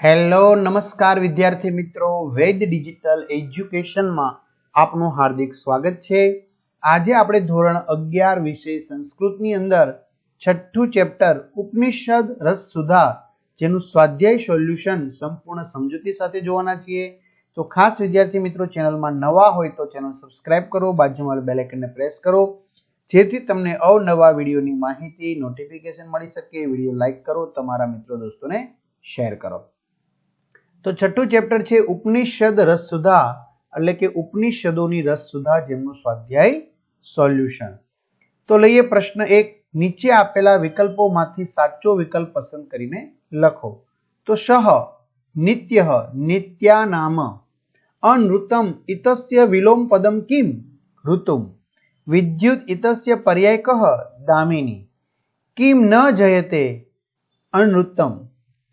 Hello નમસ્કાર વિદ્યાર્થી મિત્રો, વૈદ ડિજિટલ એજ્યુકેશનમાં આપનું હાર્દિક સ્વાગત છે। આજે આપણે ધોરણ 11 વિષય સંસ્કૃતની અંદર છઠ્ઠું ચેપ્ટર ઉપનિષદ રસ સુધા જેનું સ્વાધ્યાય સોલ્યુશન સંપૂર્ણ સમજૂતી સાથે જોવાના છીએ। તો ખાસ વિદ્યાર્થી મિત્રો, ચેનલમાં નવા હોય તો ચેનલ સબસ્ક્રાઇબ કરો, બાજુમાં બેલ આઇકનને પ્રેસ કરો જેથી તમને અવનવા વિડીયોની માહિતી નોટિફિકેશન મળી શકે। વિડીયો લાઈક કરો, તમારા મિત્રો દોસ્તોને શેર કરો। તો છઠ્ઠું ચેપ્ટર છે ઉપનિષદ રસ સુધા, એટલે કે ઉપનિષદોની રસ સુધા જેમનું સ્વાધ્યાય સોલ્યુશન। તો લઈએ પ્રશ્ન 1, નીચે આપેલા વિકલ્પોમાંથી સાચો વિકલ્પ પસંદ કરીને લખો। તો શહ નિત્યઃ નિત્યાનામ, અનૃતમ ઇતસ્ય વિલોમ પદમ કિમ ઋતુમ, વિદ્યુત ઇતસ્ય પર્યાયકઃ દામિની, કિમ ન જયતે અનૃતમ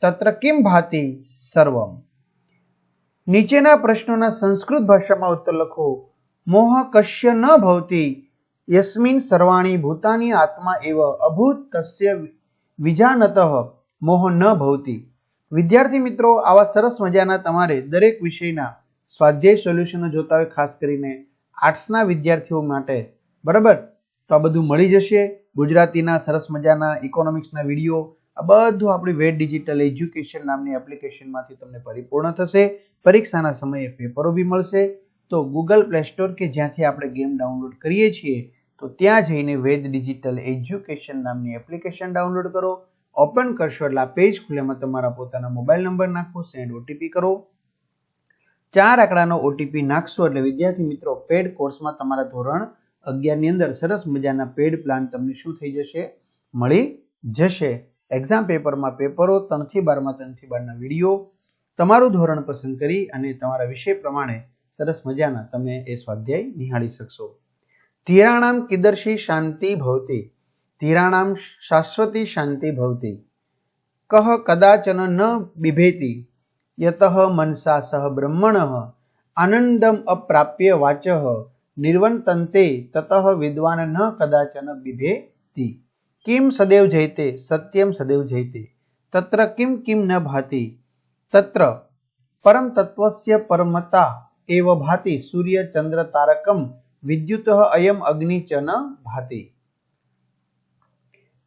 તત્ર કિમ ભાતિ સર્વમ। નીચેના પ્રશ્નોના સંસ્કૃત ભાષામાં ઉત્તર લખો। મોહ કશ્ય ન ભવતી યસ્મિન સર્વાણી ભૂતાની આત્મા એવ અભૂત તસ્ય વિજાનતઃ મોહ ન ભવતી। વિદ્યાર્થી મિત્રો, આવા સરસ મજાના તમારે દરેક વિષયના સ્વાધ્યાય સોલ્યુશનો જોતા હોય, ખાસ કરીને આર્ટ્સના વિદ્યાર્થીઓ માટે, બરાબર? તો આ બધું મળી જશે। ગુજરાતીના સરસ મજાના ઇકોનોમિક્સના વિડીયો, આ બધું આપણી વૈદ ડિજિટલ એજ્યુકેશન નામની એપ્લિકેશનમાંથી તમને પરિપૂર્ણ થશે। પરીક્ષાના સમયે પેપરો બી મળશે। તો ગૂગલ પ્લે સ્ટોર કે જ્યાંથી આપણે ગેમ ડાઉનલોડ કરીએ છીએ, તો ત્યાં જઈને વૈદ ડિજિટલ એજ્યુકેશન નામની એપ્લિકેશન ડાઉનલોડ કરો। ઓપન કરશો એટલે આ પેજ ખુલે, એમાં તમારા પોતાના મોબાઈલ નંબર નાખો, સેન્ડ ઓટીપી કરો। 4 આંકડાનો ઓટીપી નાખશો એટલે વિદ્યાર્થી મિત્રો, પેડ કોર્સમાં તમારા ધોરણ 11 ની અંદર સરસ મજાના પેડ પ્લાન તમને શું થઈ જશે? મળી જશે। એક્ઝામ પેપરમાં પેપરો 3 થી 12 માં 3 થી 12 ના વિડીયો, તમારું ધોરણ પસંદ કરી અને તમારા વિષય પ્રમાણે સરસ મજાના તમે એ સ્વાધ્યાય નિહાળી શકશો। ધીરાણામ કીદર્શી શાંતિ ભવતી, ધીરાણામ શાશ્વતી શાંતિ ભવતી, કહ કદાચન ન બિભેતિ યતઃ મનસા સહ બ્રહ્મણઃ આનંદમ અપ્રાપ્ય વાચઃ નિર્વંતન્તે તતઃ વિદ્વાન ન કદાચન બિભેતિ, કિમ સદૈવ જયતે સત્યમ સદૈવ જયતે, તત્ર કિમ કિમ ન ભાતિ, તત્ર પરમ તત્વસ્ય પરમતા એવ ભાતિ સૂર્ય ચંદ્ર તારકમ વિદ્યુતઃ અયમ અગ્નિ ચ ન ભાતિ।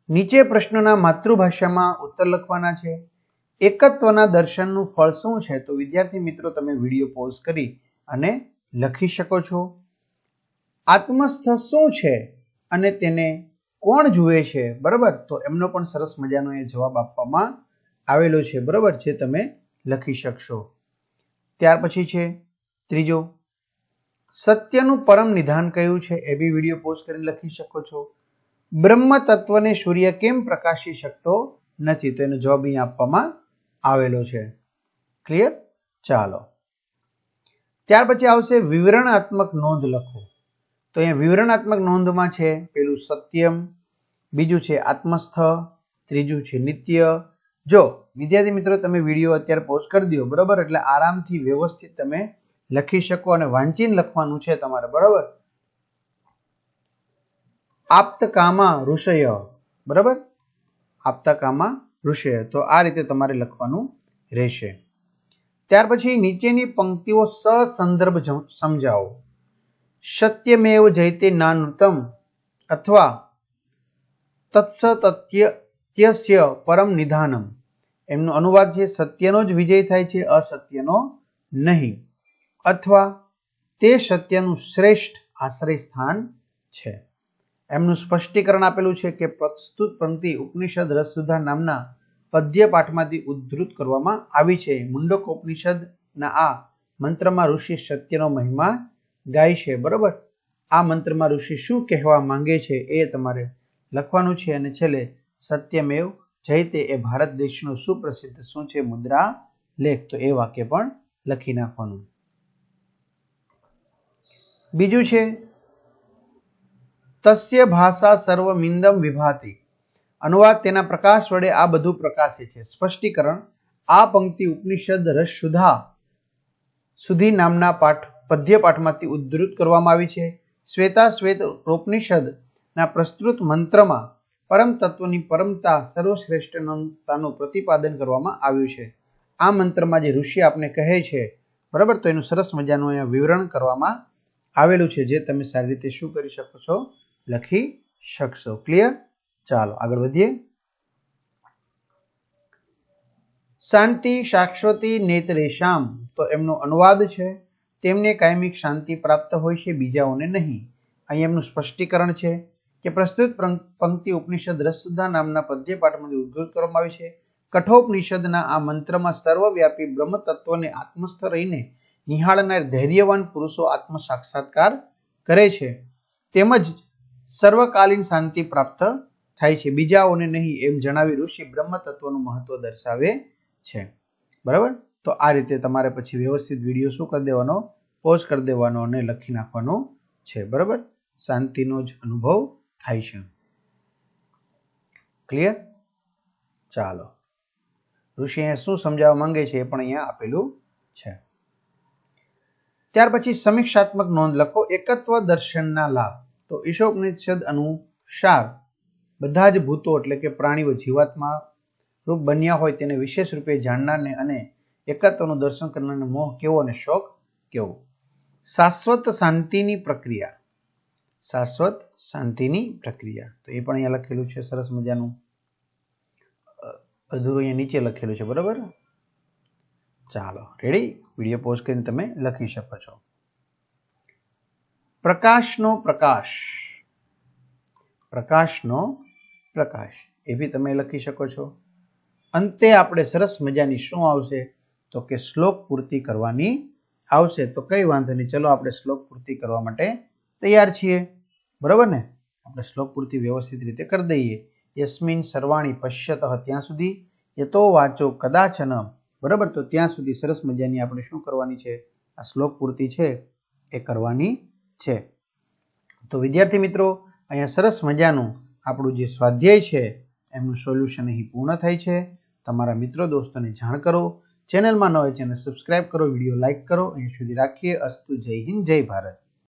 નીચે પ્રશ્નના માતૃભાષામાં ઉત્તર લખવાના છે। એકત્વના દર્શનનું ફળ શું છે? તો વિદ્યાર્થી મિત્રો, તમે વિડીયો પોઝ કરી અને લખી શકો છો। આત્મસ્થ શું છે અને તેને કોણ જુએ છે? બરાબર, તો એમનો પણ સરસ મજાનો એ જવાબ આપવામાં આવેલો છે, બરાબર, જે તમે લખી શકશો। ત્યાર પછી છે ત્રીજો, સત્યનું પરમ નિધાન કયું છે? એ બી વિડીયો પોઝ કરીને લખી શકો છો। બ્રહ્મ તત્વને સૂર્ય કેમ પ્રકાશી શકતો નથી? તો એનો જવાબ અહીં આપવામાં આવેલો છે। ક્લિયર? ચાલો, ત્યાર પછી આવશે વિવરણાત્મક નોંધ લખો। તો અહીંયા વિવરણાત્મક નોંધમાં છે પેલું સત્યમ, બીજું છે આત્મસ્થ, ત્રીજું છે નિત્ય। જો વિદ્યાર્થી મિત્રો, તમે વિડીયો અત્યારે પોઝ કરી દો, બરાબર, એટલે આરામથી વ્યવસ્થિત તમે લખી શકો અને વાંચીને લખવાનું છે તમારે, બરાબર। આપ્તકામા ઋષય, બરાબર, આપ્તકામા ઋષય, તો આ રીતે તમારે લખવાનું રહેશે। ત્યાર પછી નીચેની પંક્તિઓ સસંદર્ભ સમજાવો। સત્યમેવ જયતે નાનૃતમ અથવા તત્સત્યસ્ય પરમ નિધાનમ, એમનો અનુવાદ છે સત્યનો જ વિજય થાય છે, અસત્યનો નહીં, અથવા તે સત્યનું શ્રેષ્ઠ આશ્રય સ્થાન છે। એમનું સ્પષ્ટીકરણ આપેલું છે કે પ્રસ્તુત પંક્તિ ઉપનિષદ રસ સુધા નામના પદ્ય પાઠમાંથી ઉદ્ધૃત કરવામાં આવી છે। મુંડકોપનિષદના આ મંત્રમાં ઋષિ સત્યનો મહિમા ગાય છે, બરાબર। આ મંત્રમાં ઋષિ શું કહેવા માંગે છે એ તમારે લખવાનું છે। અને છેલ્લે સત્યમેવ જયતે એ ભારત દેશનો સુપ્રસિદ્ધ શું છે? મુદ્રા લેખ, તો એ વાક્ય પણ લખી નાખવાનું। બીજું છે તસ્ય ભાષા સર્વમિંદમ વિભાતિ, અનુવાદ તેના પ્રકાશ વડે આ બધું પ્રકાશે છે। સ્પષ્ટીકરણ, આ પંક્તિ ઉપનિષદ રસ સુધા સુધી નામના પદ્ય પાઠમાંથી ઉદ્ધૃત કરવામાં આવી છે। શ્વેતાશ્વેત ઉપનિષદના પ્રસ્તુત મંત્રમાં પરમ તત્વની પરમતા સર્વશ્રેષ્ઠતાનું પ્રતિપાદન કરવામાં આવ્યું છે। આ મંત્રમાં જે ઋષિ આપને કહે છે, બરાબર, તો એનું સરસ મજાનું અહીંયા વિવરણ કરવામાં આવેલું છે, જે તમે સારી રીતે શું કરી શકો છો, લખી શકશો. ક્લિયર? ચાલો આગળ વધીએ. શાંતિ શાશ્વતી નેતરેશામ, તો એમનો અનુવાદ છે, તેમને કાયમિક શાંતિ પ્રાપ્ત હોય છે, બીજાઓને નહીં. અહીં એમનું સ્પષ્ટીકરણ છે કે પ્રસ્તુત પંક્તિ ઉપનિષદ રસસુધા નામના પદ્યપાઠમાંથી ઉદ્ધૃત કરવામાં આવી છે. કઠોપનિષદના આ મંત્રમાં સર્વવ્યાપી બ્રહ્મ તત્વને આત્મસ્થ રહીને નિહાળનાર ધૈર્યવાન પુરુષો આત્મ સાક્ષાત્કાર કરે છે, તેમજ સર્વકાલીન શાંતિ પ્રાપ્ત થાય છે, બીજાઓને નહીં, એમ જણાવી ઋષિ બ્રહ્મ તત્વનું મહત્વ દર્શાવે છે. બરાબર? તો આ રીતે તમારે પછી વ્યવસ્થિત વિડીયો શું કરી દેવાનો, પોઝ કરી દેવાનો અને લખી નાખવાનો છે. બરાબર? શાંતિનો જ અનુભવ થાય છે. ક્લિયર? ચાલો, ઋષિ અહીંયા શું સમજાવવા માંગે છે એ પણ અહીંયા આપેલું છે. ત્યાર પછી સમીક્ષાત્મક નોંધ લખો. એકત્વ દર્શનના લાભ. તો ઈશોપનિષદ અનુસાર બધા જ ભૂતો એટલે કે પ્રાણીઓ જીવાત્મા રૂપ બન્યા હોય તેને વિશેષ રૂપે જાણનારને અને એકત્વનું દર્શન કરનારને મોહ કેવો અને શોક કેવો. શાશ્વત શાંતિની પ્રક્રિયા. શાશ્વત શાંતિની પ્રક્રિયા, તો એ પણ અહીંયા લખેલું છે સરસ મજાનું, અધૂરું અહીંયા નીચે લખેલું છે. બરાબર? ચાલો રેડી, વિડીયો પોઝ કરીને તમે લખી શકો છો. પ્રકાશનો પ્રકાશ. પ્રકાશનો પ્રકાશ એ બી તમે લખી શકો છો. અંતે આપણે સરસ મજાની શું આવશે, તો કે શ્લોક પૂર્તિ કરવાની આવશે. તો કઈ વાંધો નહીં, ચલો આપણે શ્લોક પૂર્તિ કરવા માટે તૈયાર છીએ. બરાબર ને? આપણે શ્લોક પૂર્તિ વ્યવસ્થિત રીતે કરી દઈએ. યસ્મિન સર્વાણી પશ્યતઃ, ત્યાં સુધી, યતો વાચો કદાચન, બરાબર, તો ત્યાં સુધી સરસ મજાની આપણે શું કરવાની છે, આ શ્લોક પૂર્તિ છે એ કરવાની છે. તો વિદ્યાર્થી મિત્રો, અહીંયા સરસ મજાનું આપણું જે સ્વાધ્યાય છે એમનું સોલ્યુશન અહીં પૂર્ણ થાય છે. તમારા મિત્રો દોસ્તોને જાણ કરો. ચેનલમાં ન હોય ચેનલ સબસ્ક્રાઇબ કરો, વિડીયો લાઇક કરો. અહીં સુધી રાખીએ. અસ્તુ. જય હિન્દ, જય ભારત.